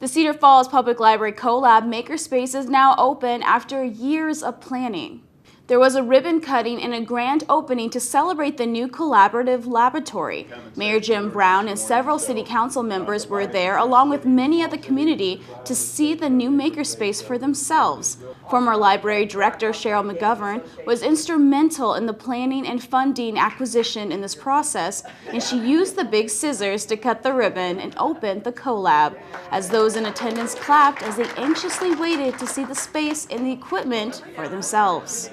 The Cedar Falls Public Library CoLab Makerspace is now open after years of planning. There was a ribbon cutting and a grand opening to celebrate the new collaborative laboratory. Mayor Jim Brown and several city council members were there, along with many of the community, to see the new makerspace for themselves. Former library director Cheryl McGovern was instrumental in the planning and funding acquisition in this process, and she used the big scissors to cut the ribbon and open the CoLab, as those in attendance clapped as they anxiously waited to see the space and the equipment for themselves.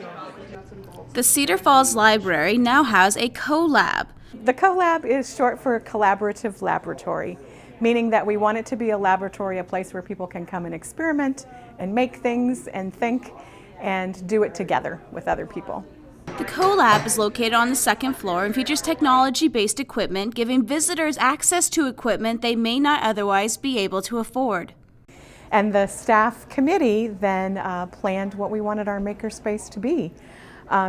The Cedar Falls Library now has a CoLab. The CoLab is short for Collaborative Laboratory, meaning that we want it to be a laboratory, a place where people can come and experiment and make things and think and do it together with other people. The CoLab is located on the second floor and features technology-based equipment, giving visitors access to equipment they may not otherwise be able to afford. And the staff committee then planned what we wanted our makerspace to be,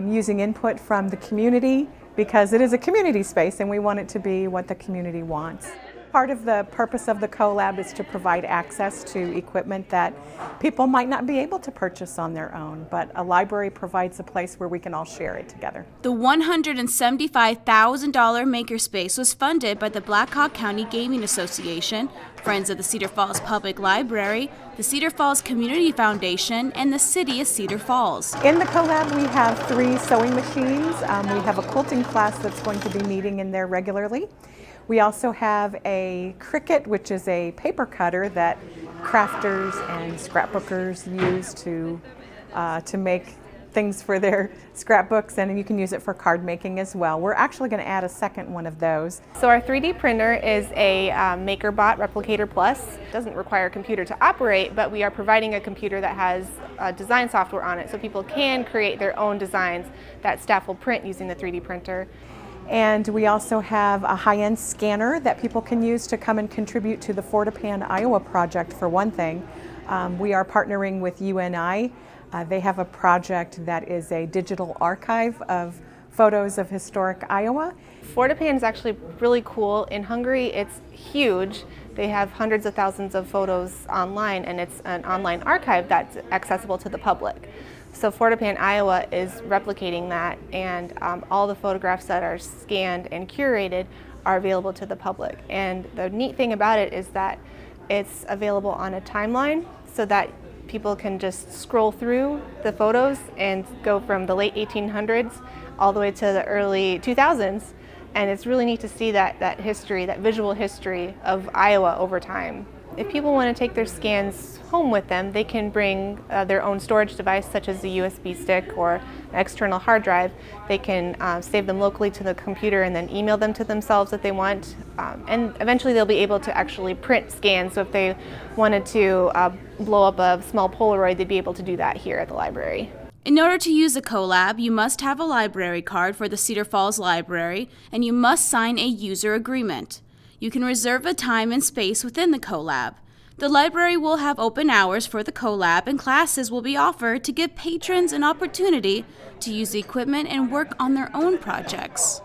using input from the community, because it is a community space and we want it to be what the community wants. Part of the purpose of the CoLab is to provide access to equipment that people might not be able to purchase on their own, but a library provides a place where we can all share it together. The $175,000 makerspace was funded by the Black Hawk County Gaming Association, Friends of the Cedar Falls Public Library, the Cedar Falls Community Foundation, and the City of Cedar Falls. In the CoLab we have 3 sewing machines. We have a quilting class that's going to be meeting in there regularly. We also have a Cricut, which is a paper cutter that crafters and scrapbookers use to make things for their scrapbooks, and you can use it for card making as well. We're actually going to add a second one of those. So our 3D printer is a MakerBot Replicator Plus. It doesn't require a computer to operate, but we are providing a computer that has design software on it, so people can create their own designs that staff will print using the 3D printer. And we also have a high-end scanner that people can use to come and contribute to the Fortepan, Iowa project, for one thing. We are partnering with UNI. They have a project that is a digital archive of photos of historic Iowa. Fortepan is actually really cool. In Hungary, it's huge. They have hundreds of thousands of photos online, and it's an online archive that's accessible to the public. So Fortepan, Iowa is replicating that, and all the photographs that are scanned and curated are available to the public. And the neat thing about it is that it's available on a timeline, so that people can just scroll through the photos and go from the late 1800s all the way to the early 2000s. And it's really neat to see that history, that visual history of Iowa over time. If people want to take their scans home with them, they can bring their own storage device, such as a USB stick or an external hard drive. They can save them locally to the computer and then email them to themselves if they want. And eventually they'll be able to actually print scans, so if they wanted to blow up a small Polaroid, they'd be able to do that here at the library. In order to use a CoLab, you must have a library card for the Cedar Falls Library, and you must sign a user agreement. You can reserve a time and space within the CoLab. The library will have open hours for the CoLab, and classes will be offered to give patrons an opportunity to use the equipment and work on their own projects.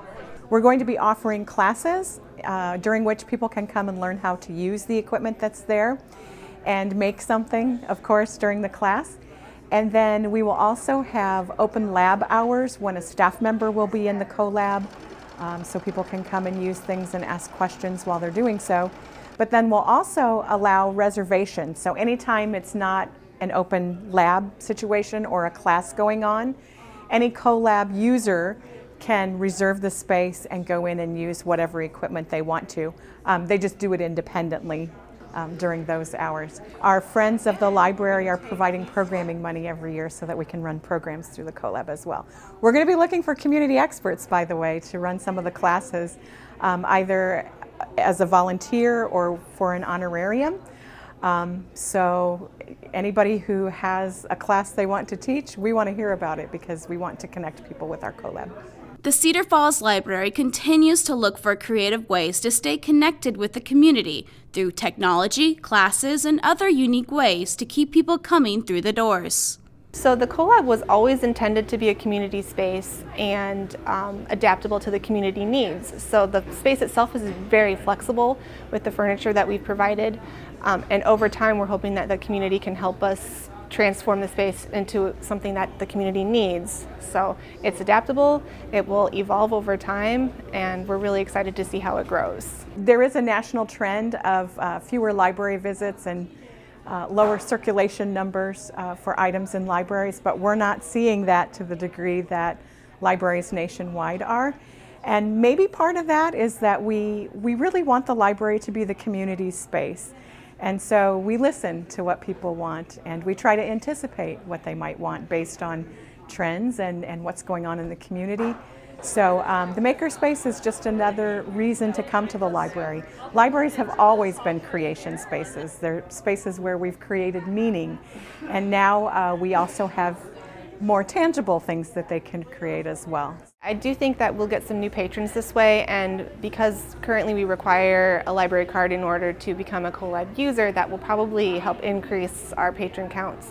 We're going to be offering classes during which people can come and learn how to use the equipment that's there and make something, of course, during the class. And then we will also have open lab hours when a staff member will be in the CoLab. So people can come and use things and ask questions while they're doing so. But then we'll also allow reservations. So anytime it's not an open lab situation or a class going on, any CoLab user can reserve the space and go in and use whatever equipment they want to. They just do it independently during those hours. Our friends of the library are providing programming money every year so that we can run programs through the CoLab as well. We're going to be looking for community experts, by the way, to run some of the classes, either as a volunteer or for an honorarium. So anybody who has a class they want to teach, we want to hear about it because we want to connect people with our CoLab. The Cedar Falls Library continues to look for creative ways to stay connected with the community through technology, classes, and other unique ways to keep people coming through the doors. So the CoLab was always intended to be a community space and adaptable to the community needs. So the space itself is very flexible with the furniture that we've provided. And over time, we're hoping that the community can help us transform the space into something that the community needs. So it's adaptable, it will evolve over time, and we're really excited to see how it grows. There is a national trend of fewer library visits and lower circulation numbers for items in libraries, but we're not seeing that to the degree that libraries nationwide are. And maybe part of that is that we really want the library to be the community's space. And so we listen to what people want, and we try to anticipate what they might want based on trends and what's going on in the community. So the Makerspace is just another reason to come to the library. Libraries have always been creation spaces. They're spaces where we've created meaning, and now we also have more tangible things that they can create as well. I do think that we'll get some new patrons this way, and because currently we require a library card in order to become a CoLab user, that will probably help increase our patron counts.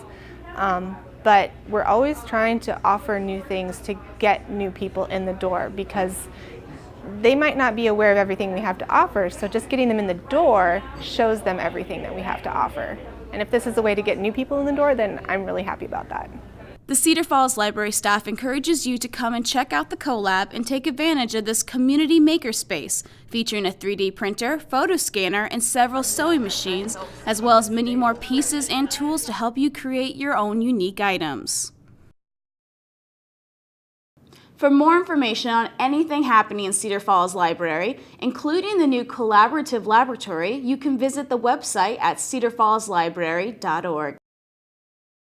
But we're always trying to offer new things to get new people in the door, because they might not be aware of everything we have to offer, so just getting them in the door shows them everything that we have to offer. And if this is a way to get new people in the door, then I'm really happy about that. The Cedar Falls Library staff encourages you to come and check out the CoLab and take advantage of this community makerspace, featuring a 3D printer, photo scanner, and several sewing machines, as well as many more pieces and tools to help you create your own unique items. For more information on anything happening in Cedar Falls Library, including the new collaborative laboratory, you can visit the website at cedarfallslibrary.org.